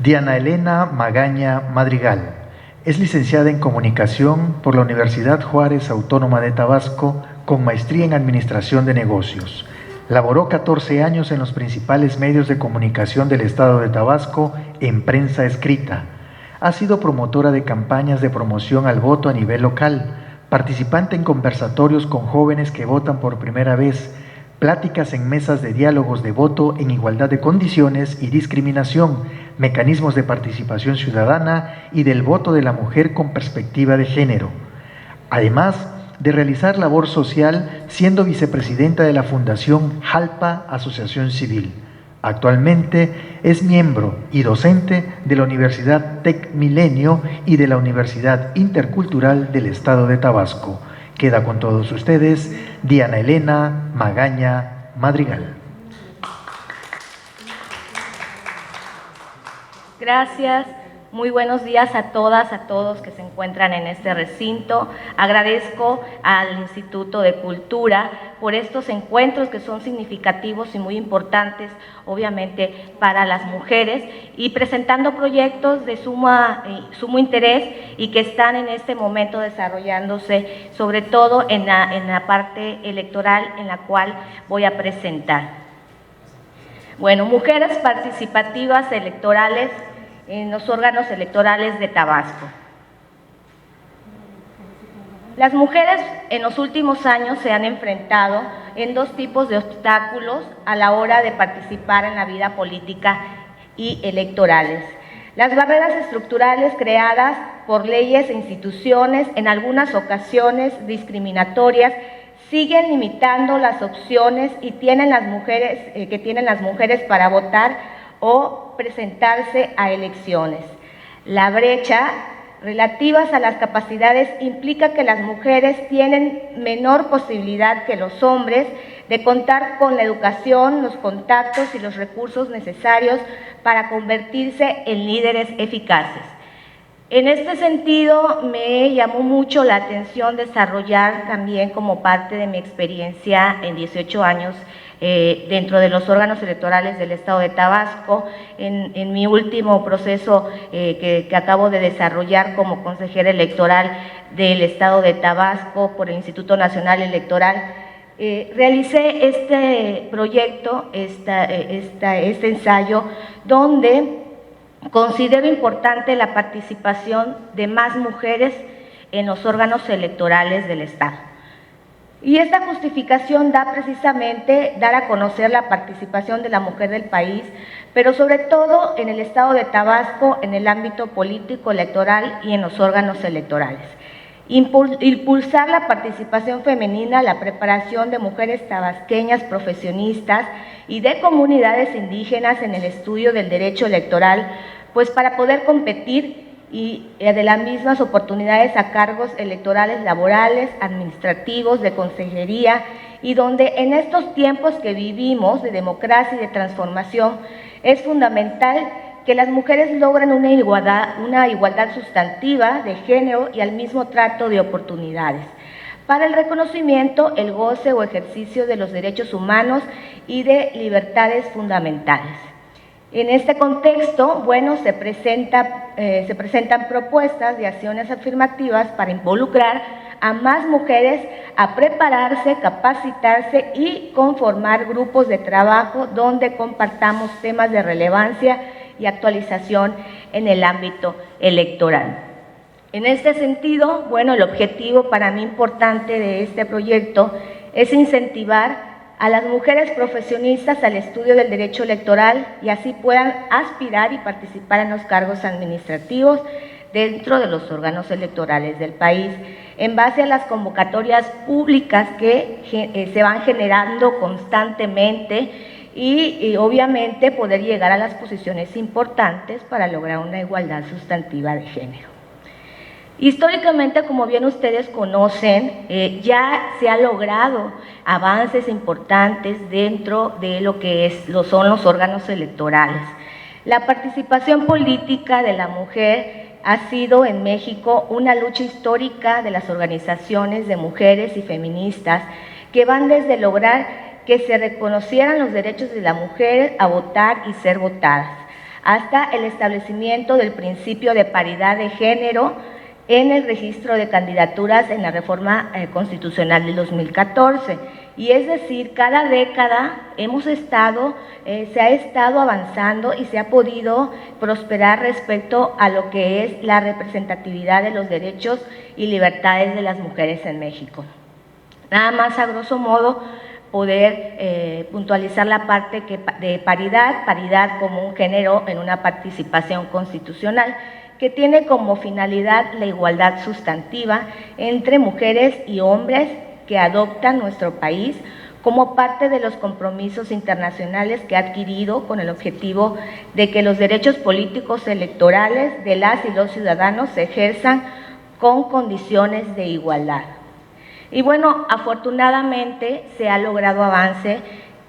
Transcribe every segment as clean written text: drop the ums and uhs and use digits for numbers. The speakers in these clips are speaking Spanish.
Diana Elena Magaña Madrigal. Es licenciada en Comunicación por la Universidad Juárez Autónoma de Tabasco con maestría en Administración de Negocios. Laboró 14 años en los principales medios de comunicación del estado de Tabasco en prensa escrita. Ha sido promotora de campañas de promoción al voto a nivel local, participante en conversatorios con jóvenes que votan por primera vez, pláticas en mesas de diálogos de voto en igualdad de condiciones y discriminación, mecanismos de participación ciudadana y del voto de la mujer con perspectiva de género. Además de realizar labor social siendo vicepresidenta de la Fundación Jalpa Asociación Civil. Actualmente es miembro y docente de la Universidad Tec Milenio y de la Universidad Intercultural del Estado de Tabasco. Queda con todos ustedes Diana Elena Magaña Madrigal. Gracias. Muy buenos días a todas, a todos que se encuentran en este recinto. Agradezco al Instituto de Cultura por estos encuentros que son significativos y muy importantes, obviamente, para las mujeres, y presentando proyectos de sumo interés y que están en este momento desarrollándose, sobre todo en la parte electoral en la cual voy a presentar. Bueno, mujeres participativas electorales en los órganos electorales de Tabasco. Las mujeres en los últimos años se han enfrentado en dos tipos de obstáculos a la hora de participar en la vida política y electorales. Las barreras estructurales creadas por leyes e instituciones, en algunas ocasiones discriminatorias, siguen limitando las opciones que tienen las mujeres para votar o presentarse a elecciones. La brecha relativas a las capacidades implica que las mujeres tienen menor posibilidad que los hombres de contar con la educación, los contactos y los recursos necesarios para convertirse en líderes eficaces. En este sentido, me llamó mucho la atención desarrollar también, como parte de mi experiencia en 18 años dentro de los órganos electorales del estado de Tabasco, en mi último proceso que acabo de desarrollar como consejera electoral del estado de Tabasco por el Instituto Nacional Electoral, realicé este proyecto, este ensayo, donde considero importante la participación de más mujeres en los órganos electorales del estado. Y esta justificación da precisamente dar a conocer la participación de la mujer del país, pero sobre todo en el estado de Tabasco, en el ámbito político electoral y en los órganos electorales. Impulsar la participación femenina, la preparación de mujeres tabasqueñas profesionistas y de comunidades indígenas en el estudio del derecho electoral, pues para poder competir y de las mismas oportunidades a cargos electorales laborales, administrativos, de consejería, y donde en estos tiempos que vivimos de democracia y de transformación es fundamental que las mujeres logren una igualdad sustantiva de género y al mismo trato de oportunidades para el reconocimiento, el goce o ejercicio de los derechos humanos y de libertades fundamentales. En este contexto, bueno, se presentan propuestas de acciones afirmativas para involucrar a más mujeres a prepararse, capacitarse y conformar grupos de trabajo donde compartamos temas de relevancia y actualización en el ámbito electoral. En este sentido, bueno, el objetivo para mí importante de este proyecto es incentivar a las mujeres profesionistas al estudio del derecho electoral y así puedan aspirar y participar en los cargos administrativos dentro de los órganos electorales del país, en base a las convocatorias públicas que se van generando constantemente y obviamente poder llegar a las posiciones importantes para lograr una igualdad sustantiva de género. Históricamente, como bien ustedes conocen, ya se han logrado avances importantes dentro de lo que son los órganos electorales. La participación política de la mujer ha sido en México una lucha histórica de las organizaciones de mujeres y feministas que van desde lograr que se reconocieran los derechos de la mujer a votar y ser votadas, hasta el establecimiento del principio de paridad de género en el registro de candidaturas en la reforma constitucional del 2014. Y es decir, cada década se ha estado avanzando y se ha podido prosperar respecto a lo que es la representatividad de los derechos y libertades de las mujeres en México. Nada más a grosso modo poder puntualizar la parte de paridad como un género en una participación constitucional que tiene como finalidad la igualdad sustantiva entre mujeres y hombres que adoptan nuestro país como parte de los compromisos internacionales que ha adquirido con el objetivo de que los derechos políticos electorales de las y los ciudadanos se ejerzan con condiciones de igualdad. Y bueno, afortunadamente se ha logrado avance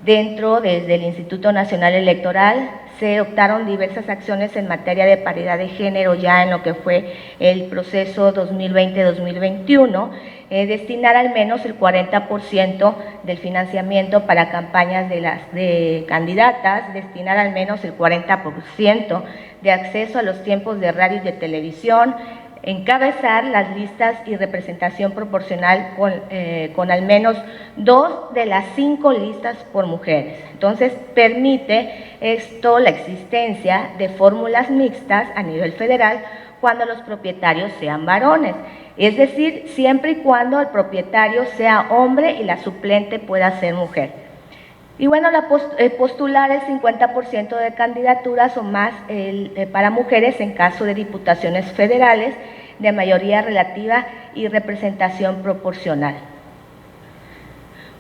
desde el Instituto Nacional Electoral. Se optaron diversas acciones en materia de paridad de género ya en lo que fue el proceso 2020-2021, destinar al menos el 40% del financiamiento para campañas de candidatas, destinar al menos el 40% de acceso a los tiempos de radio y de televisión, encabezar las listas y representación proporcional con al menos 2 de las 5 listas por mujeres. Entonces, permite esto la existencia de fórmulas mixtas a nivel federal cuando los propietarios sean varones, es decir, siempre y cuando el propietario sea hombre y la suplente pueda ser mujer. Y bueno, postular el 50% de candidaturas o más para mujeres en caso de diputaciones federales de mayoría relativa y representación proporcional.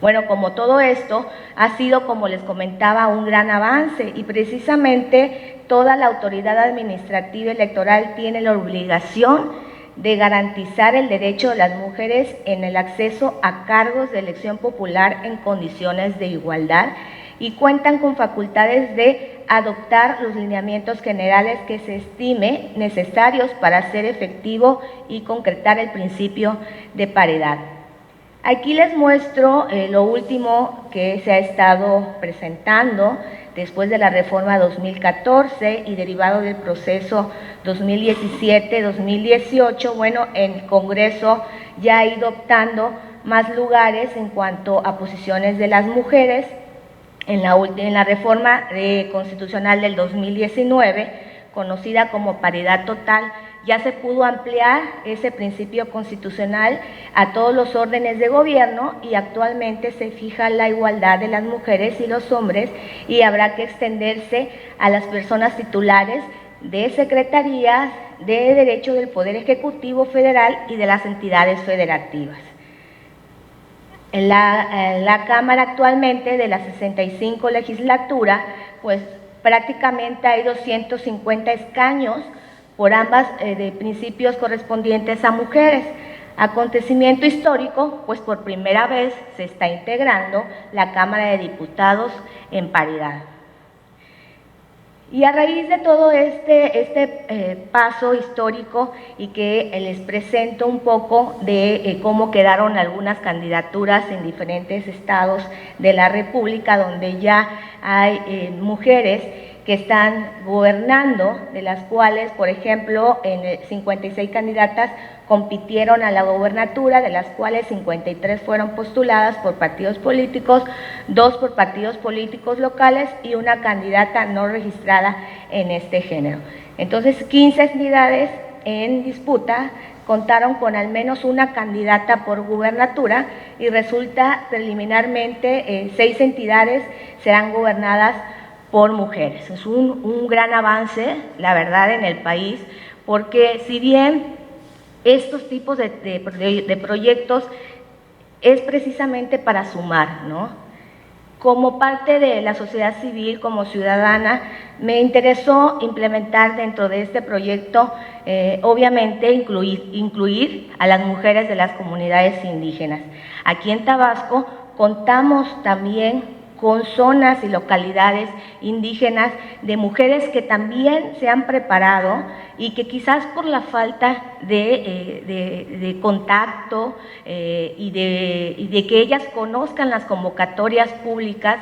Bueno, como todo esto ha sido, como les comentaba, un gran avance y precisamente toda la autoridad administrativa electoral tiene la obligación de garantizar el derecho de las mujeres en el acceso a cargos de elección popular en condiciones de igualdad y cuentan con facultades de adoptar los lineamientos generales que se estime necesarios para hacer efectivo y concretar el principio de paridad. Aquí les muestro lo último que se ha estado presentando después de la reforma 2014 y derivado del proceso 2017-2018. Bueno, el Congreso ya ha ido optando más lugares en cuanto a posiciones de las mujeres. En la reforma constitucional del 2019, conocida como paridad total, ya se pudo ampliar ese principio constitucional a todos los órdenes de gobierno y actualmente se fija la igualdad de las mujeres y los hombres y habrá que extenderse a las personas titulares de secretarías de Derecho del Poder Ejecutivo Federal y de las entidades federativas. En la Cámara actualmente de la 65 legislatura, pues prácticamente hay 250 escaños por ambas de principios correspondientes a mujeres. Acontecimiento histórico, pues por primera vez se está integrando la Cámara de Diputados en paridad. Y a raíz de todo este paso histórico y que les presento un poco de cómo quedaron algunas candidaturas en diferentes estados de la República, donde ya hay mujeres que están gobernando, de las cuales, por ejemplo, 56 candidatas compitieron a la gobernatura, de las cuales 53 fueron postuladas por partidos políticos, 2 por partidos políticos locales y una candidata no registrada en este género. Entonces, 15 entidades en disputa contaron con al menos una candidata por gubernatura y resulta preliminarmente 6 entidades serán gobernadas por mujeres. Es un gran avance, la verdad, en el país, porque si bien estos tipos de proyectos es precisamente para sumar, ¿no? Como parte de la sociedad civil, como ciudadana, me interesó implementar dentro de este proyecto, obviamente, incluir a las mujeres de las comunidades indígenas. Aquí en Tabasco contamos también con zonas y localidades indígenas de mujeres que también se han preparado y que quizás por la falta de contacto y de que ellas conozcan las convocatorias públicas,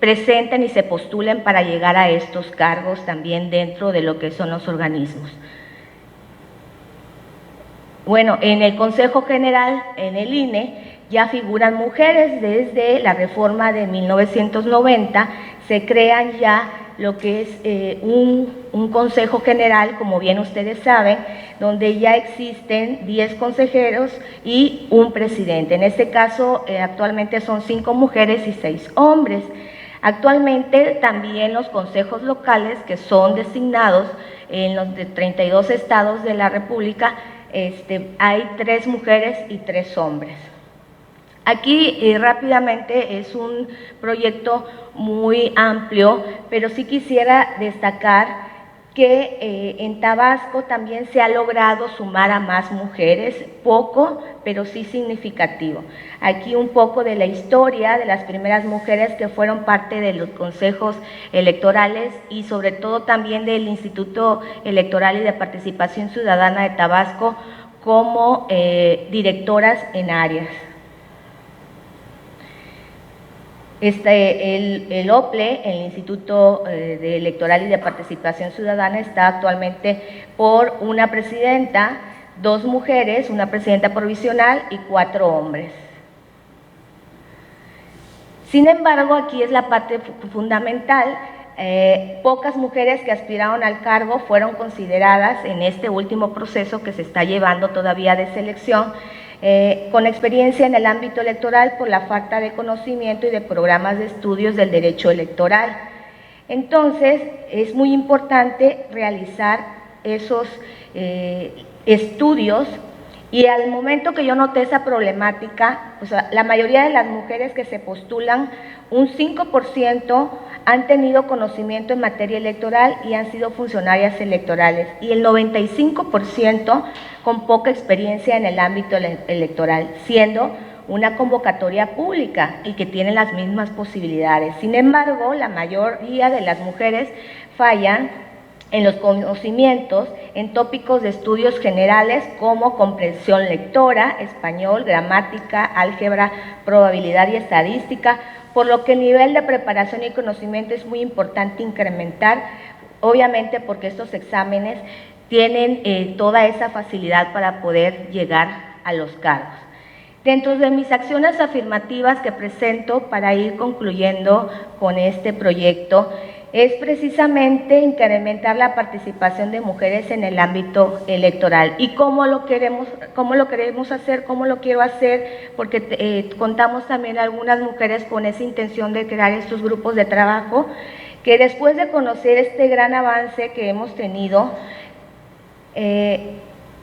presenten y se postulen para llegar a estos cargos también dentro de lo que son los organismos. Bueno, en el Consejo General, en el INE, ya figuran mujeres. Desde la reforma de 1990 se crean ya lo que es un Consejo General, como bien ustedes saben, donde ya existen 10 consejeros y un presidente. En este caso, actualmente son 5 mujeres y 6 hombres. Actualmente también los consejos locales, que son designados en los de 32 estados de la República, hay 3 mujeres y 3 hombres. Aquí rápidamente es un proyecto muy amplio, pero sí quisiera destacar que en Tabasco también se ha logrado sumar a más mujeres, poco, pero sí significativo. Aquí un poco de la historia de las primeras mujeres que fueron parte de los consejos electorales y sobre todo también del Instituto Electoral y de Participación Ciudadana de Tabasco como directoras en áreas. El OPLE, el Instituto de Electoral y de Participación Ciudadana, está actualmente por una presidenta, 2 mujeres, una presidenta provisional y 4 hombres. Sin embargo, aquí es la parte fundamental. Pocas mujeres que aspiraron al cargo fueron consideradas en este último proceso que se está llevando todavía de selección, con experiencia en el ámbito electoral por la falta de conocimiento y de programas de estudios del derecho electoral. Entonces, es muy importante realizar esos estudios, y al momento que yo noté esa problemática, o sea, la mayoría de las mujeres que se postulan, un 5% han tenido conocimiento en materia electoral y han sido funcionarias electorales, y el 95% con poca experiencia en el ámbito electoral, siendo una convocatoria pública y que tienen las mismas posibilidades. Sin embargo, la mayoría de las mujeres fallan en los conocimientos en tópicos de estudios generales como comprensión lectora, español, gramática, álgebra, probabilidad y estadística, por lo que el nivel de preparación y conocimiento es muy importante incrementar, obviamente porque estos exámenes tienen toda esa facilidad para poder llegar a los cargos. Dentro de mis acciones afirmativas que presento para ir concluyendo con este proyecto, es precisamente incrementar la participación de mujeres en el ámbito electoral. ¿Y cómo lo queremos hacer? ¿Cómo lo quiero hacer? Porque contamos también algunas mujeres con esa intención de crear estos grupos de trabajo, que después de conocer este gran avance que hemos tenido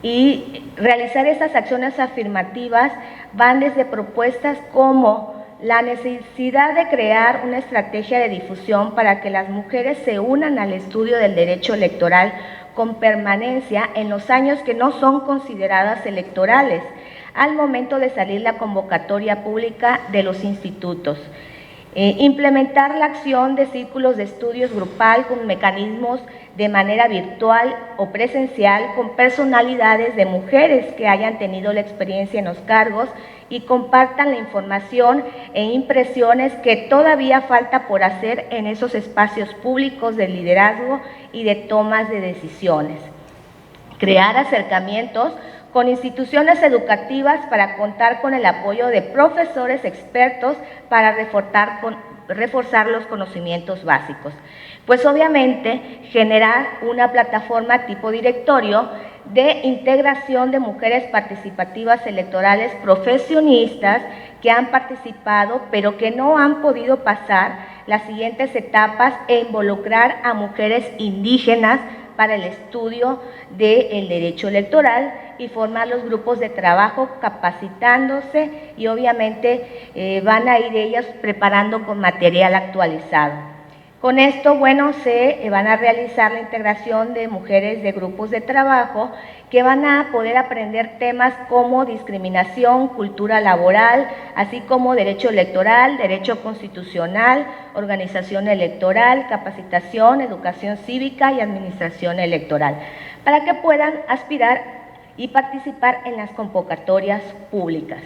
y realizar estas acciones afirmativas, van desde propuestas como la necesidad de crear una estrategia de difusión para que las mujeres se unan al estudio del derecho electoral con permanencia en los años que no son consideradas electorales, al momento de salir la convocatoria pública de los institutos. Implementar la acción de círculos de estudios grupal con mecanismos de manera virtual o presencial con personalidades de mujeres que hayan tenido la experiencia en los cargos y compartan la información e impresiones que todavía falta por hacer en esos espacios públicos de liderazgo y de tomas de decisiones. Crear acercamientos con instituciones educativas para contar con el apoyo de profesores expertos para reforzar los conocimientos básicos. Pues obviamente generar una plataforma tipo directorio de integración de mujeres participativas electorales profesionistas que han participado pero que no han podido pasar las siguientes etapas e involucrar a mujeres indígenas para el estudio del derecho electoral y formar los grupos de trabajo capacitándose y obviamente van a ir ellas preparando con material actualizado. Con esto, bueno, se van a realizar la integración de mujeres de grupos de trabajo que van a poder aprender temas como discriminación, cultura laboral, así como derecho electoral, derecho constitucional, organización electoral, capacitación, educación cívica y administración electoral, para que puedan aspirar y participar en las convocatorias públicas.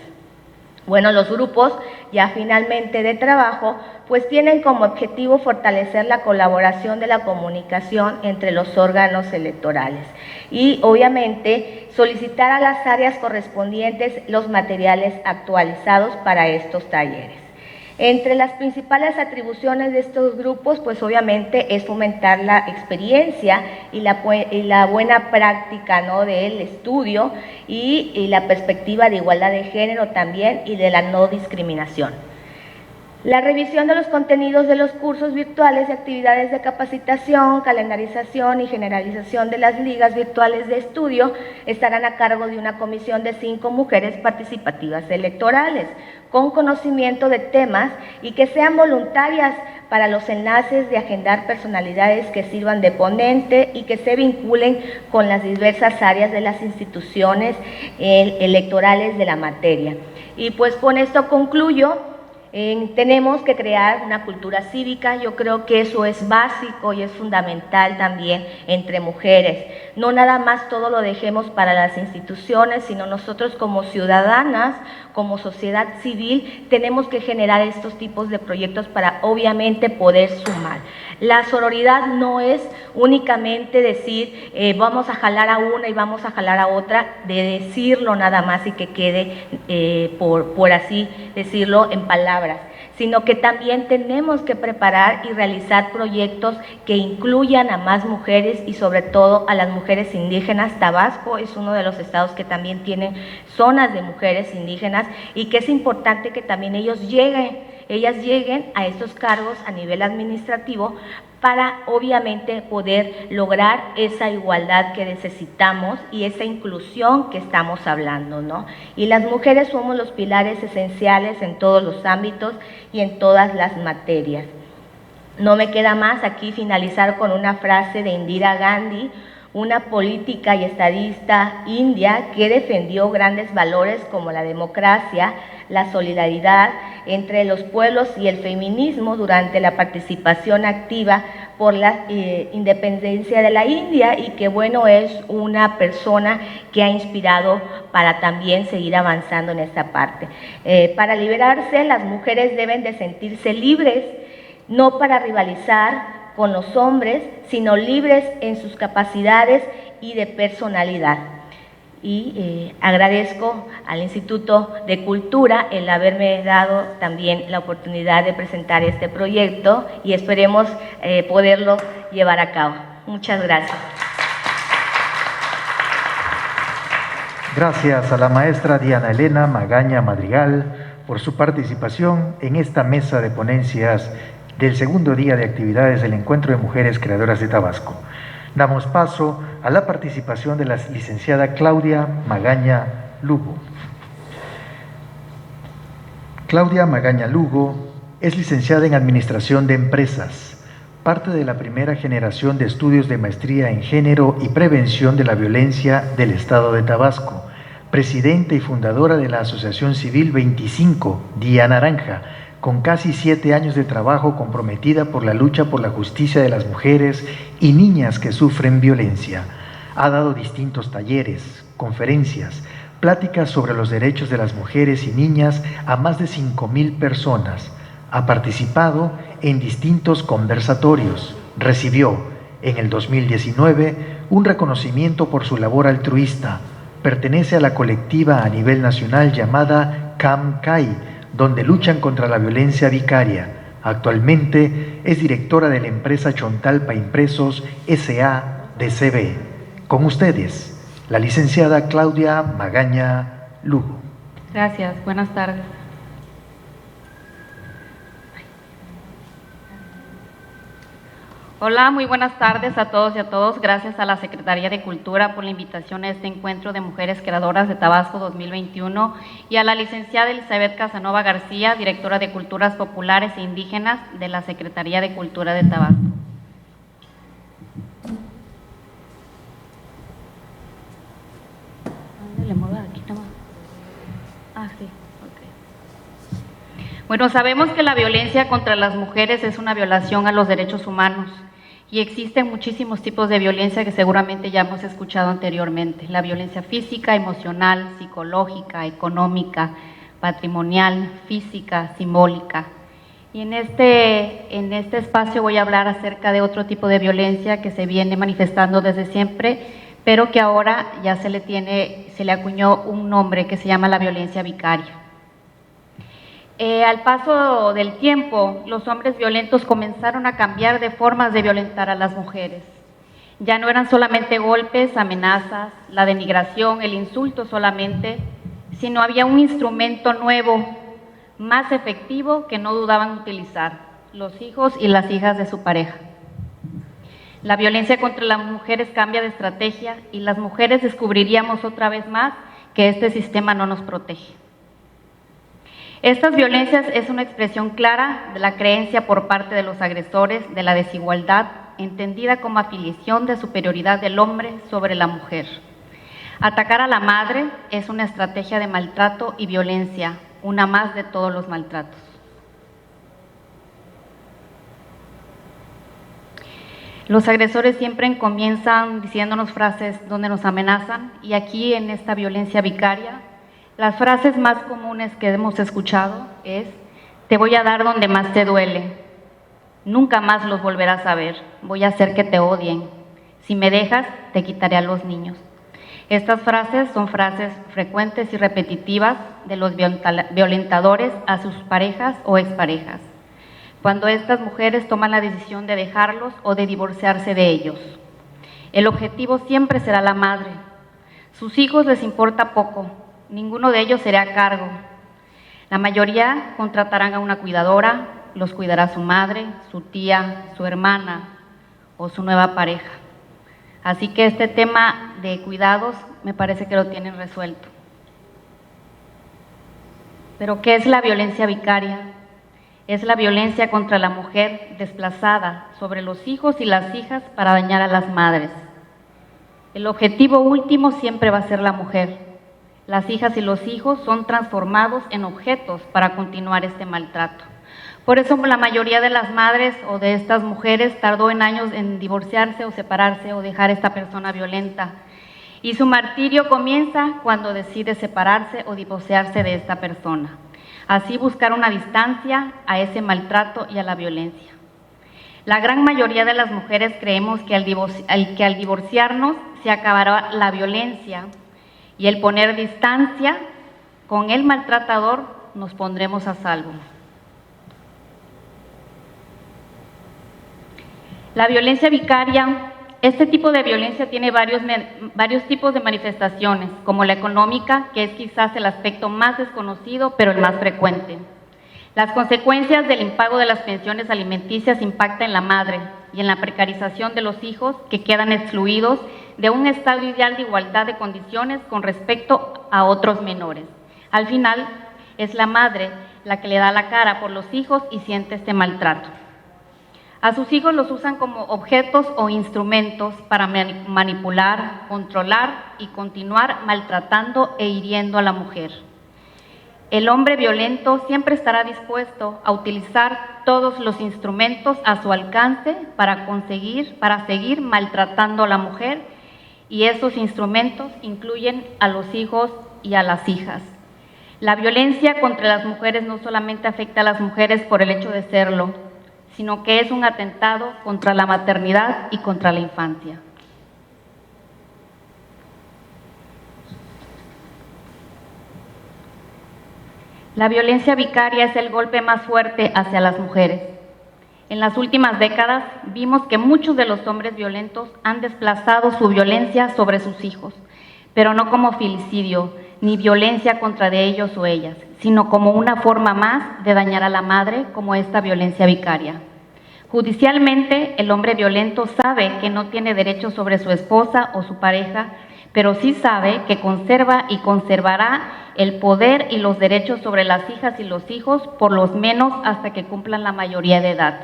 Bueno, los grupos ya finalmente de trabajo pues tienen como objetivo fortalecer la colaboración de la comunicación entre los órganos electorales y obviamente solicitar a las áreas correspondientes los materiales actualizados para estos talleres. Entre las principales atribuciones de estos grupos, pues obviamente es fomentar la experiencia y la buena práctica, ¿no?, del estudio y la perspectiva de igualdad de género también y de la no discriminación. La revisión de los contenidos de los cursos virtuales y actividades de capacitación, calendarización y generalización de las ligas virtuales de estudio estarán a cargo de una comisión de 5 mujeres participativas electorales, con conocimiento de temas y que sean voluntarias para los enlaces de agendar personalidades que sirvan de ponente y que se vinculen con las diversas áreas de las instituciones electorales de la materia. Y pues con esto concluyo. Tenemos que crear una cultura cívica, yo creo que eso es básico y es fundamental también entre mujeres. No nada más todo lo dejemos para las instituciones, sino nosotros como ciudadanas, como sociedad civil, tenemos que generar estos tipos de proyectos para obviamente poder sumar. La sororidad no es únicamente decir vamos a jalar a una y vamos a jalar a otra, de decirlo nada más y que quede, por así decirlo, en palabras, sino que también tenemos que preparar y realizar proyectos que incluyan a más mujeres y sobre todo a las mujeres indígenas. Tabasco es uno de los estados que también tienen zonas de mujeres indígenas y que es importante que también ellas lleguen a estos cargos a nivel administrativo para obviamente poder lograr esa igualdad que necesitamos y esa inclusión que estamos hablando, ¿no? Y las mujeres somos los pilares esenciales en todos los ámbitos y en todas las materias. No me queda más aquí finalizar con una frase de Indira Gandhi, una política y estadista india que defendió grandes valores como la democracia, la solidaridad entre los pueblos y el feminismo durante la participación activa por la independencia de la India, y que bueno, es una persona que ha inspirado para también seguir avanzando en esta parte. Para liberarse, las mujeres deben de sentirse libres, no para rivalizar con los hombres, sino libres en sus capacidades y de personalidad. Y agradezco al Instituto de Cultura el haberme dado también la oportunidad de presentar este proyecto y esperemos poderlo llevar a cabo. Muchas gracias. Gracias a la maestra Diana Elena Magaña Madrigal por su participación en esta mesa de ponencias del segundo día de actividades del Encuentro de Mujeres Creadoras de Tabasco. Damos paso a la participación de la licenciada Claudia Magaña Lugo. Claudia Magaña Lugo es licenciada en Administración de Empresas, parte de la primera generación de estudios de maestría en Género y Prevención de la Violencia del Estado de Tabasco, presidenta y fundadora de la Asociación Civil 25, Día Naranja, con casi 7 años de trabajo comprometida por la lucha por la justicia de las mujeres y niñas que sufren violencia. Ha dado distintos talleres, conferencias, pláticas sobre los derechos de las mujeres y niñas a más de 5,000 personas. Ha participado en distintos conversatorios. Recibió en el 2019 un reconocimiento por su labor altruista. Pertenece a la colectiva a nivel nacional llamada CAMCAI, donde luchan contra la violencia vicaria. Actualmente es directora de la empresa Chontalpa Impresos S.A.D.C.B. Con ustedes, la licenciada Claudia Magaña Lugo. Gracias, buenas tardes. Hola, muy buenas tardes a todos y a todas. Gracias a la Secretaría de Cultura por la invitación a este encuentro de Mujeres Creadoras de Tabasco 2021 y a la licenciada Elizabeth Casanova García, directora de Culturas Populares e Indígenas de la Secretaría de Cultura de Tabasco. ¿Dónde le muevo? Aquí nomás. Ah, sí. Bueno, sabemos que la violencia contra las mujeres es una violación a los derechos humanos y existen muchísimos tipos de violencia que seguramente ya hemos escuchado anteriormente. La violencia física, emocional, psicológica, económica, patrimonial, física, simbólica. Y en este espacio voy a hablar acerca de otro tipo de violencia que se viene manifestando desde siempre, pero que ahora ya se le acuñó un nombre que se llama la violencia vicaria. Al paso del tiempo, los hombres violentos comenzaron a cambiar de formas de violentar a las mujeres. Ya no eran solamente golpes, amenazas, la denigración, el insulto solamente, sino había un instrumento nuevo, más efectivo, que no dudaban utilizar: los hijos y las hijas de su pareja. La violencia contra las mujeres cambia de estrategia y las mujeres descubriríamos otra vez más que este sistema no nos protege. Estas violencias es una expresión clara de la creencia por parte de los agresores de la desigualdad, entendida como afiliación de superioridad del hombre sobre la mujer. Atacar a la madre es una estrategia de maltrato y violencia, una más de todos los maltratos. Los agresores siempre comienzan diciéndonos frases donde nos amenazan, y aquí en esta violencia vicaria, las frases más comunes que hemos escuchado es: te voy a dar donde más te duele, nunca más los volverás a ver, voy a hacer que te odien, si me dejas te quitaré a los niños. Estas frases son frases frecuentes y repetitivas de los violentadores a sus parejas o exparejas, cuando estas mujeres toman la decisión de dejarlos o de divorciarse de ellos. El objetivo siempre será la madre. Sus hijos les importa poco, ninguno de ellos será a cargo. La mayoría contratarán a una cuidadora, los cuidará su madre, su tía, su hermana o su nueva pareja. Así que este tema de cuidados me parece que lo tienen resuelto. Pero ¿qué es la violencia vicaria? Es la violencia contra la mujer desplazada sobre los hijos y las hijas para dañar a las madres. El objetivo último siempre va a ser la mujer. Las hijas y los hijos son transformados en objetos para continuar este maltrato. Por eso la mayoría de las madres o de estas mujeres tardó en años en divorciarse o separarse o dejar a esta persona violenta. Y su martirio comienza cuando decide separarse o divorciarse de esta persona. Así buscar una distancia a ese maltrato y a la violencia. La gran mayoría de las mujeres creemos que al divorciarnos se acabará la violencia, y el poner distancia con el maltratador nos pondremos a salvo. La violencia vicaria, este tipo de violencia tiene varios tipos de manifestaciones, como la económica, que es quizás el aspecto más desconocido, pero el más frecuente. Las consecuencias del impago de las pensiones alimenticias impactan en la madre y en la precarización de los hijos, que quedan excluidos de un estado ideal de igualdad de condiciones con respecto a otros menores. Al final, es la madre la que le da la cara por los hijos y siente este maltrato. A sus hijos los usan como objetos o instrumentos para manipular, controlar y continuar maltratando e hiriendo a la mujer. El hombre violento siempre estará dispuesto a utilizar todos los instrumentos a su alcance para seguir maltratando a la mujer, y esos instrumentos incluyen a los hijos y a las hijas. La violencia contra las mujeres no solamente afecta a las mujeres por el hecho de serlo, sino que es un atentado contra la maternidad y contra la infancia. La violencia vicaria es el golpe más fuerte hacia las mujeres. En las últimas décadas vimos que muchos de los hombres violentos han desplazado su violencia sobre sus hijos, pero no como filicidio ni violencia contra de ellos o ellas, sino como una forma más de dañar a la madre, como esta violencia vicaria. Judicialmente, el hombre violento sabe que no tiene derecho sobre su esposa o su pareja, pero sí sabe que conserva y conservará el poder y los derechos sobre las hijas y los hijos, por lo menos hasta que cumplan la mayoría de edad.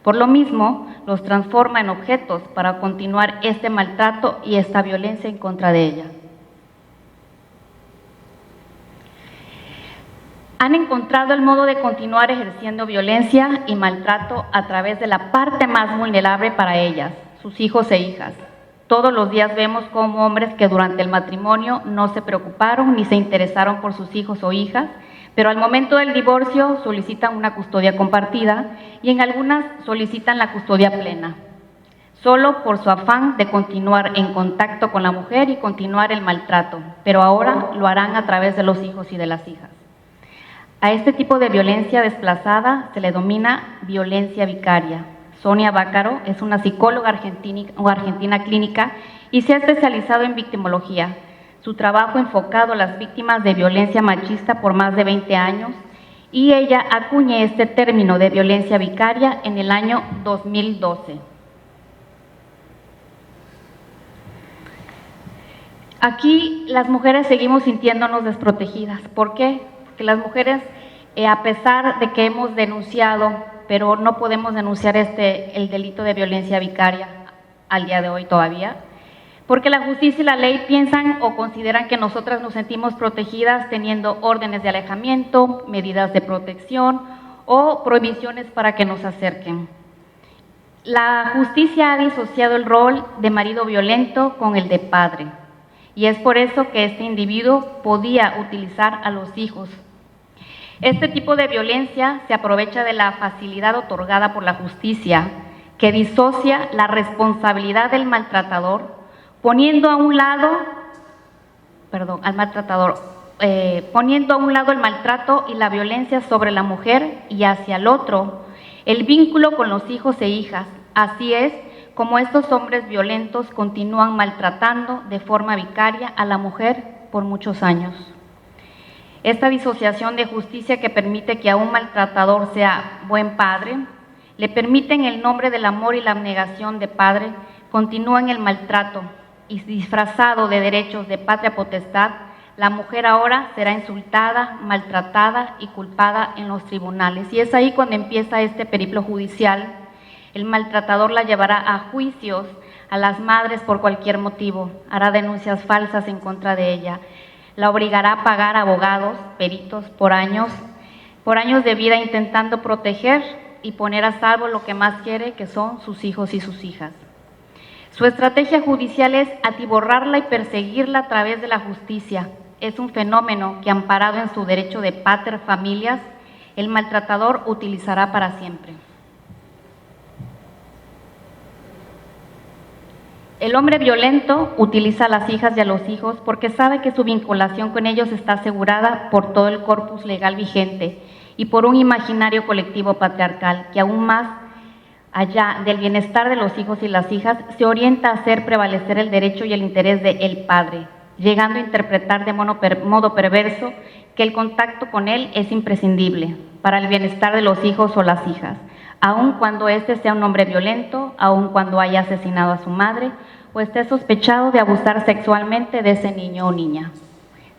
Por lo mismo, los transforma en objetos para continuar este maltrato y esta violencia en contra de ella. Han encontrado el modo de continuar ejerciendo violencia y maltrato a través de la parte más vulnerable para ellas, sus hijos e hijas. Todos los días vemos cómo hombres que durante el matrimonio no se preocuparon ni se interesaron por sus hijos o hijas, pero al momento del divorcio solicitan una custodia compartida y en algunas solicitan la custodia plena, solo por su afán de continuar en contacto con la mujer y continuar el maltrato, pero ahora lo harán a través de los hijos y de las hijas. A este tipo de violencia desplazada se le denomina violencia vicaria. Sonia Bácaro es una psicóloga argentina clínica y se ha especializado en victimología. Su trabajo enfocado a las víctimas de violencia machista por más de 20 años y ella acuña este término de violencia vicaria en el año 2012. Aquí las mujeres seguimos sintiéndonos desprotegidas. ¿Por qué? Porque las mujeres, a pesar de que hemos denunciado, pero no podemos denunciar el delito de violencia vicaria al día de hoy todavía, porque la justicia y la ley piensan o consideran que nosotras nos sentimos protegidas teniendo órdenes de alejamiento, medidas de protección o prohibiciones para que nos acerquen. La justicia ha disociado el rol de marido violento con el de padre. Y es por eso que este individuo podía utilizar a los hijos. Este tipo de violencia se aprovecha de la facilidad otorgada por la justicia, que disocia la responsabilidad del maltratador, poniendo a un lado el maltrato y la violencia sobre la mujer y hacia el otro, el vínculo con los hijos e hijas. Así es como estos hombres violentos continúan maltratando de forma vicaria a la mujer por muchos años. Esta disociación de justicia que permite que a un maltratador sea buen padre, le permite en el nombre del amor y la abnegación de padre, continúa en el maltrato y disfrazado de derechos de patria potestad, la mujer ahora será insultada, maltratada y culpada en los tribunales. Y es ahí cuando empieza este periplo judicial. El maltratador la llevará a juicios a las madres por cualquier motivo, hará denuncias falsas en contra de ella, la obligará a pagar abogados, peritos por años de vida intentando proteger y poner a salvo lo que más quiere, que son sus hijos y sus hijas. Su estrategia judicial es atiborrarla y perseguirla a través de la justicia. Es un fenómeno que, amparado en su derecho de pater familias, el maltratador utilizará para siempre. El hombre violento utiliza a las hijas y a los hijos porque sabe que su vinculación con ellos está asegurada por todo el corpus legal vigente y por un imaginario colectivo patriarcal que aún más allá del bienestar de los hijos y las hijas se orienta a hacer prevalecer el derecho y el interés del padre, llegando a interpretar de modo perverso que el contacto con él es imprescindible para el bienestar de los hijos o las hijas, aun cuando éste sea un hombre violento, aun cuando haya asesinado a su madre o esté sospechado de abusar sexualmente de ese niño o niña.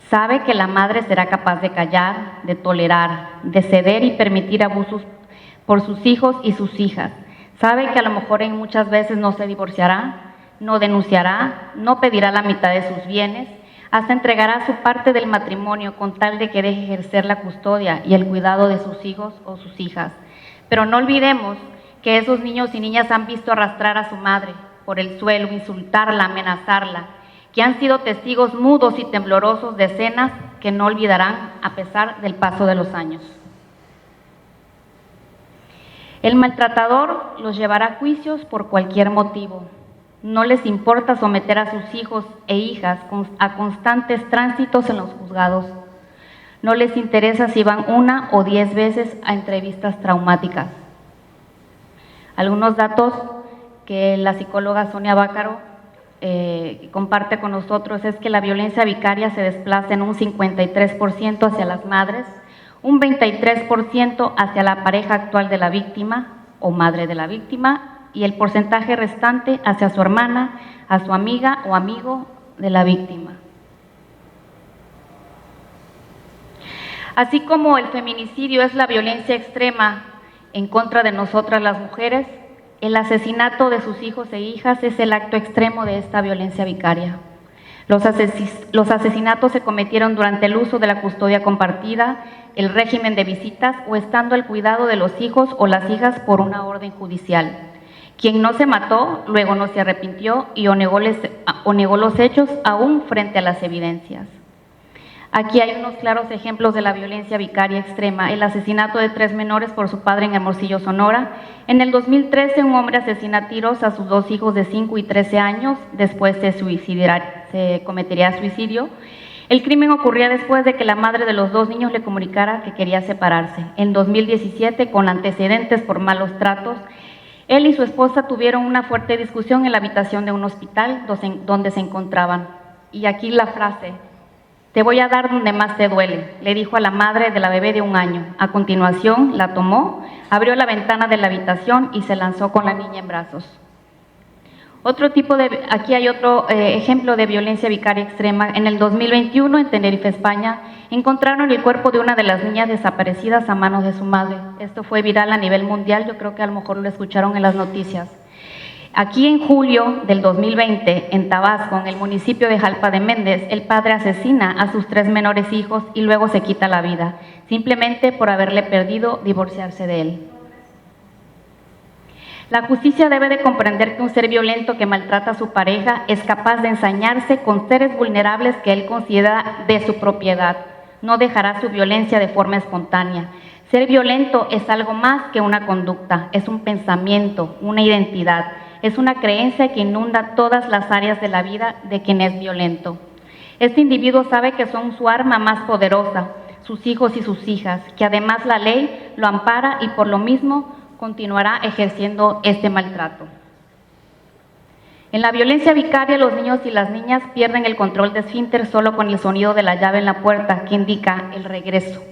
Sabe que la madre será capaz de callar, de tolerar, de ceder y permitir abusos por sus hijos y sus hijas. Sabe que a lo mejor muchas veces no se divorciará, no denunciará, no pedirá la mitad de sus bienes, hasta entregará su parte del matrimonio con tal de que deje ejercer la custodia y el cuidado de sus hijos o sus hijas. Pero no olvidemos que esos niños y niñas han visto arrastrar a su madre por el suelo, insultarla, amenazarla, que han sido testigos mudos y temblorosos de escenas que no olvidarán a pesar del paso de los años. El maltratador los llevará a juicios por cualquier motivo. No les importa someter a sus hijos e hijas a constantes tránsitos en los juzgados. No les interesa si van 1 o 10 veces a entrevistas traumáticas. Algunos datos que la psicóloga Sonia Bácaro comparte con nosotros es que la violencia vicaria se desplaza en un 53% hacia las madres, un 23% hacia la pareja actual de la víctima o madre de la víctima y el porcentaje restante hacia su hermana, a su amiga o amigo de la víctima. Así como el feminicidio es la violencia extrema en contra de nosotras las mujeres, el asesinato de sus hijos e hijas es el acto extremo de esta violencia vicaria. Los asesinatos se cometieron durante el uso de la custodia compartida, el régimen de visitas o estando al cuidado de los hijos o las hijas por una orden judicial. Quien no se mató, luego no se arrepintió y o negó los hechos aún frente a las evidencias. Aquí hay unos claros ejemplos de la violencia vicaria extrema: el asesinato de 3 menores por su padre en Hermosillo, Sonora. En el 2013, un hombre asesina a tiros a sus 2 hijos de 5 y 13 años, después se cometería suicidio. El crimen ocurría después de que la madre de los 2 niños le comunicara que quería separarse. En 2017, con antecedentes por malos tratos, él y su esposa tuvieron una fuerte discusión en la habitación de un hospital donde se encontraban. Y aquí la frase: "Te voy a dar donde más te duele", le dijo a la madre de la bebé de 1 año. A continuación, la tomó, abrió la ventana de la habitación y se lanzó con la niña en brazos. Aquí hay otro ejemplo de violencia vicaria extrema. En el 2021, en Tenerife, España, encontraron el cuerpo de una de las niñas desaparecidas a manos de su madre. Esto fue viral a nivel mundial, yo creo que a lo mejor lo escucharon en las noticias. Aquí en julio del 2020, en Tabasco, en el municipio de Jalpa de Méndez, el padre asesina a sus 3 menores hijos y luego se quita la vida, simplemente por haberle pedido divorciarse de él. La justicia debe de comprender que un ser violento que maltrata a su pareja es capaz de ensañarse con seres vulnerables que él considera de su propiedad. No dejará su violencia de forma espontánea. Ser violento es algo más que una conducta, es un pensamiento, una identidad. Es una creencia que inunda todas las áreas de la vida de quien es violento. Este individuo sabe que son su arma más poderosa, sus hijos y sus hijas, que además la ley lo ampara y por lo mismo continuará ejerciendo este maltrato. En la violencia vicaria, los niños y las niñas pierden el control de esfínter solo con el sonido de la llave en la puerta que indica el regreso.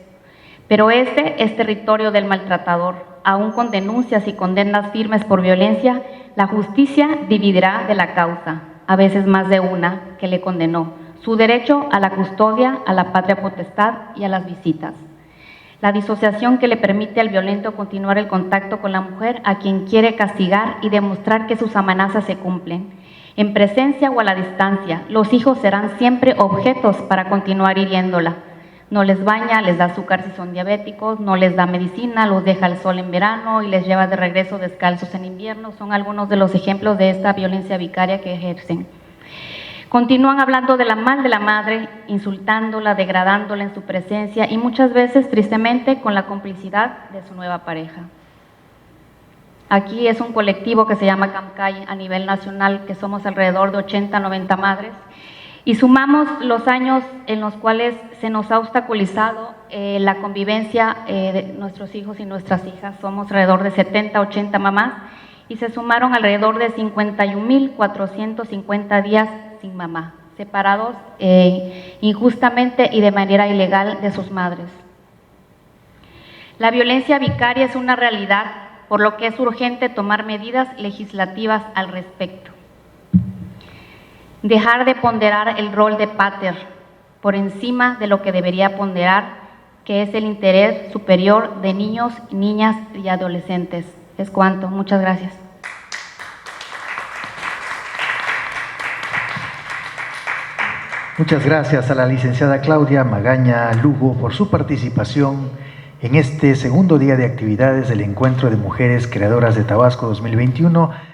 Pero este es territorio del maltratador. Aún con denuncias y condenas firmes por violencia, la justicia dividirá de la causa, a veces más de una, que le condenó, su derecho a la custodia, a la patria potestad y a las visitas. La disociación que le permite al violento continuar el contacto con la mujer a quien quiere castigar y demostrar que sus amenazas se cumplen. En presencia o a la distancia, los hijos serán siempre objetos para continuar hiriéndola. No les baña, les da azúcar si son diabéticos, no les da medicina, los deja al sol en verano y les lleva de regreso descalzos en invierno. Son algunos de los ejemplos de esta violencia vicaria que ejercen. Continúan hablando mal de la madre, insultándola, degradándola en su presencia y muchas veces, tristemente, con la complicidad de su nueva pareja. Aquí es un colectivo que se llama Camcay a nivel nacional, que somos alrededor de 80, 90 madres, y sumamos los años en los cuales se nos ha obstaculizado la convivencia de nuestros hijos y nuestras hijas. Somos alrededor de 70, 80 mamás, y se sumaron alrededor de 51.450 días sin mamá, separados injustamente y de manera ilegal de sus madres. La violencia vicaria es una realidad, por lo que es urgente tomar medidas legislativas al respecto. Dejar de ponderar el rol de pater por encima de lo que debería ponderar, que es el interés superior de niños, niñas y adolescentes. Es cuanto. Muchas gracias. Muchas gracias a la licenciada Claudia Magaña Lugo por su participación en este segundo día de actividades del Encuentro de Mujeres Creadoras de Tabasco 2021.